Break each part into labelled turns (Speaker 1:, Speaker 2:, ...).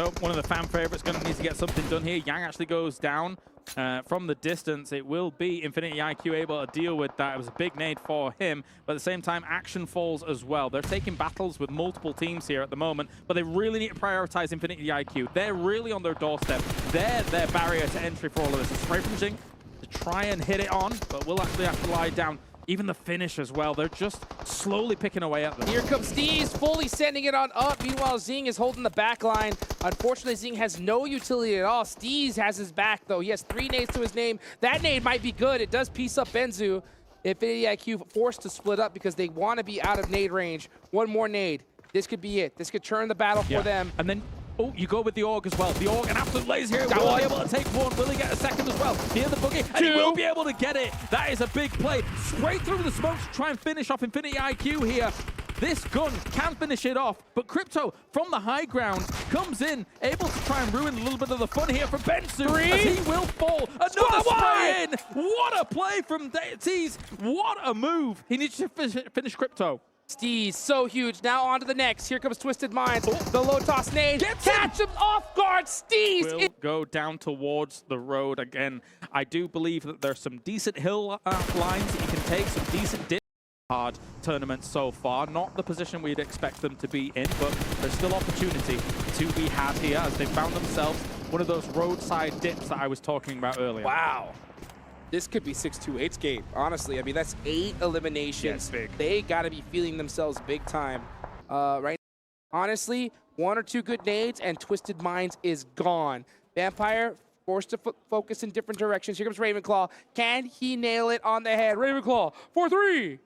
Speaker 1: Crypto, one of the fan favorites, going to need to get something done here. Yang actually goes down from the distance. It will be Infinity IQ able to deal with that. It was a big nade for him, but at the same time, action falls as well. They're taking battles with multiple teams here at the moment, but they really need to prioritize Infinity IQ. They're really on their doorstep. They're their barrier to entry for all of this. A spray from Jing to try and hit it on, but we'll actually have to lie down. Even the finish as well. They're just slowly picking away at them.
Speaker 2: Here comes Steez, fully sending it on up. Meanwhile, Zing is holding the back line. Unfortunately, Zing has no utility at all. Steez has his back, though. He has 3 nades to his name. That nade might be good. It does piece up Benzu. Infinity IQ forced to split up because they want to be out of nade range. One more nade. This could be it. This could turn the battle for them.
Speaker 1: And then, oh, you go with the Org as well. The Org, an absolute laser here. Will be able to take one. Will he get a second as well? Near the boogie, and he will be able to get it. That is a big play. Straight through the smoke to try and finish off Infinity IQ here. This gun can finish it off, but Crypto, from the high ground, comes in, able to try and ruin a little bit of the fun here from Benzu, as he will fall. Another spray in! What a play from Tease! What a move! He needs to finish Crypto.
Speaker 2: Steez, so huge. Now on to the next. Here comes Twisted Minds. The low toss nade. Catch him off guard. Steez
Speaker 1: will go down towards the road again. I do believe that there's some decent hill lines that you can take, some decent hard tournaments so far. Not the position we'd expect them to be in, but there's still opportunity to be had here as they found themselves one of those roadside dips that I was talking about earlier.
Speaker 2: Wow. This could be 6-2-8's game, honestly. I mean, that's 8 eliminations.
Speaker 1: Big.
Speaker 2: They got to be feeling themselves big time. Right now, honestly, 1 or 2 good nades and Twisted Minds is gone. Vampire forced to focus in different directions. Here comes Ravenclaw. Can he nail it on the head? Ravenclaw, 4-3.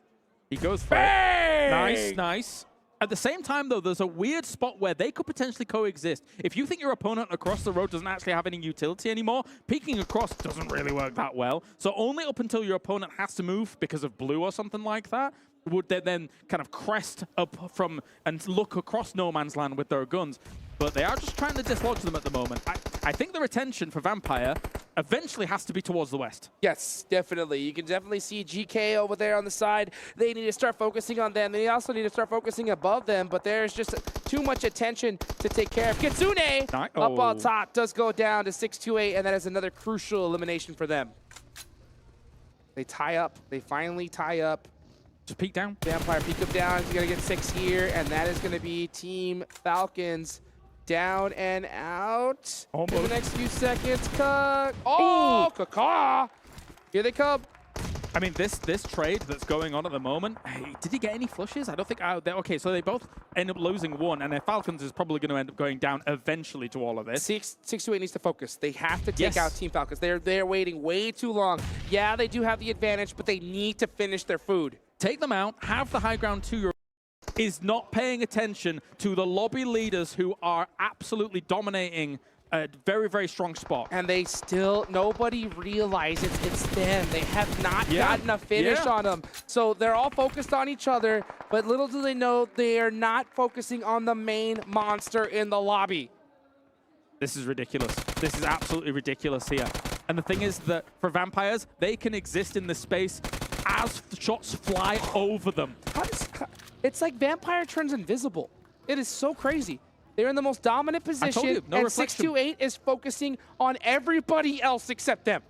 Speaker 1: He goes for it. Nice, nice. At the same time, though, there's a weird spot where they could potentially coexist. If you think your opponent across the road doesn't actually have any utility anymore, peeking across doesn't really work that well. So only up until your opponent has to move because of blue or something like that, would they then kind of crest up from and look across no man's land with their guns. But they are just trying to dislodge them at the moment. I think their attention for Vampire eventually has to be towards the west.
Speaker 2: Yes, definitely. You can definitely see GK over there on the side. They need to start focusing on them. They also need to start focusing above them, but there's just too much attention to take care of. Kitsune up on top does go down to 6-2-8, and that is another crucial elimination for them. They tie up. They finally tie up.
Speaker 1: Just peek down.
Speaker 2: Vampire peek up down. He's going to get 6 here, and that is going to be Team Falcons down and out.
Speaker 1: Almost.
Speaker 2: In the next few seconds. Oh, Kaka! Here they come.
Speaker 1: I mean, this trade that's going on at the moment, hey, did he get any flushes? I don't think. Okay, so they both end up losing 1, and their Falcons is probably going to end up going down eventually to all of this.
Speaker 2: 6-2-8 needs to focus. They have to take out Team Falcons. They're waiting way too long. Yeah, they do have the advantage, but they need to finish their food.
Speaker 1: Take them out, have the high ground to your is not paying attention to the lobby leaders who are absolutely dominating a very, very strong spot.
Speaker 2: And they still, nobody realizes it's them. They have not gotten a finish on them. So they're all focused on each other, but little do they know they are not focusing on the main monster in the lobby.
Speaker 1: This is ridiculous. This is absolutely ridiculous here. And the thing is that for Vampires, they can exist in this space as the shots fly over them.
Speaker 2: It's like Vampire turns invisible. It is so crazy. They're in the most dominant position, and 6-2-8 is focusing on everybody else except them.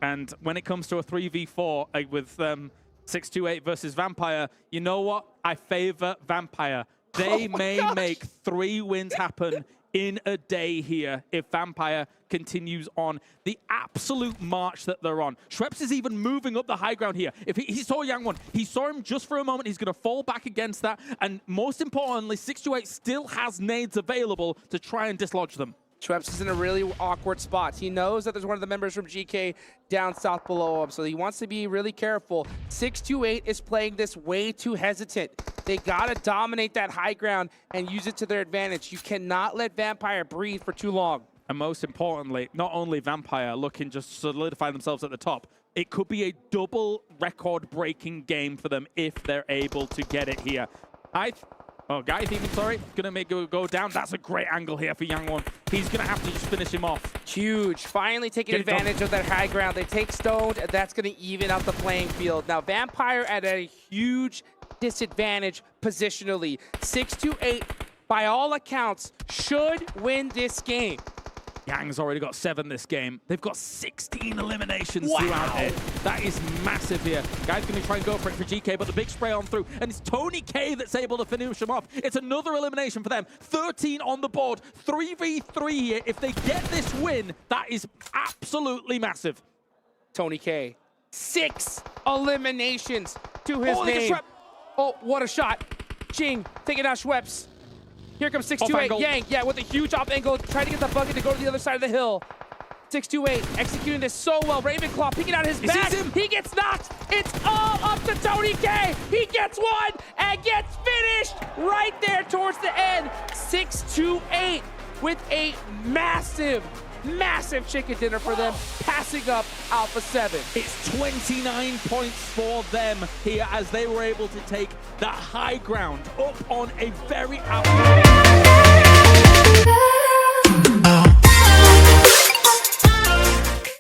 Speaker 1: And when it comes to a 3v4 with 6-2-8 versus Vampire, you know what? I favor Vampire. They may make 3 wins happen in a day here if Vampire continues on the absolute march that they're on. Schweppes is even moving up the high ground here. If he saw Yang one, he saw him just for a moment. He's going to fall back against that. And most importantly, 6-2-8 still has nades available to try and dislodge them.
Speaker 2: Schweppes is in a really awkward spot. He knows that there's one of the members from GK down south below him, so he wants to be really careful. 6-2-8 is playing this way too hesitant. They gotta dominate that high ground and use it to their advantage. You cannot let Vampire breathe for too long.
Speaker 1: And most importantly, not only Vampire looking just to solidify themselves at the top, it could be a double record-breaking game for them if they're able to get it here. Guyth even, sorry, gonna make it go down. That's a great angle here for Yang One. He's gonna have to just finish him off.
Speaker 2: Huge, finally taking advantage of that high ground. They take Stoned, and that's gonna even out the playing field. Now Vampire at a huge disadvantage positionally. 6-2-8 by all accounts, should win this game.
Speaker 1: Yang's already got 7 this game. They've got 16 eliminations
Speaker 2: Wow.
Speaker 1: throughout it. That is massive here. Guy's going to try and go for it for GK, but the big spray on through. And it's Tony K that's able to finish him off. It's another elimination for them. 13 on the board. 3v3 here. If they get this win, that is absolutely massive.
Speaker 2: Tony K, 6 eliminations to his
Speaker 1: Oh, look at
Speaker 2: name.
Speaker 1: Schwepp.
Speaker 2: Oh, what a shot. Jing taking out Schweppes. Here comes
Speaker 1: Off
Speaker 2: 628.
Speaker 1: angle.
Speaker 2: Yang, yeah, with a huge off angle, trying to get the bucket to go to the other side of the hill. 628 executing this so well. Ravenclaw picking out his back.
Speaker 1: sees him.
Speaker 2: He gets knocked. It's all up to Tony K. He gets one and gets finished right there towards the end. 628 with a massive chicken dinner for them, passing up Alpha7.
Speaker 1: It's 29 points for them here as they were able to take that high ground up on a very outstanding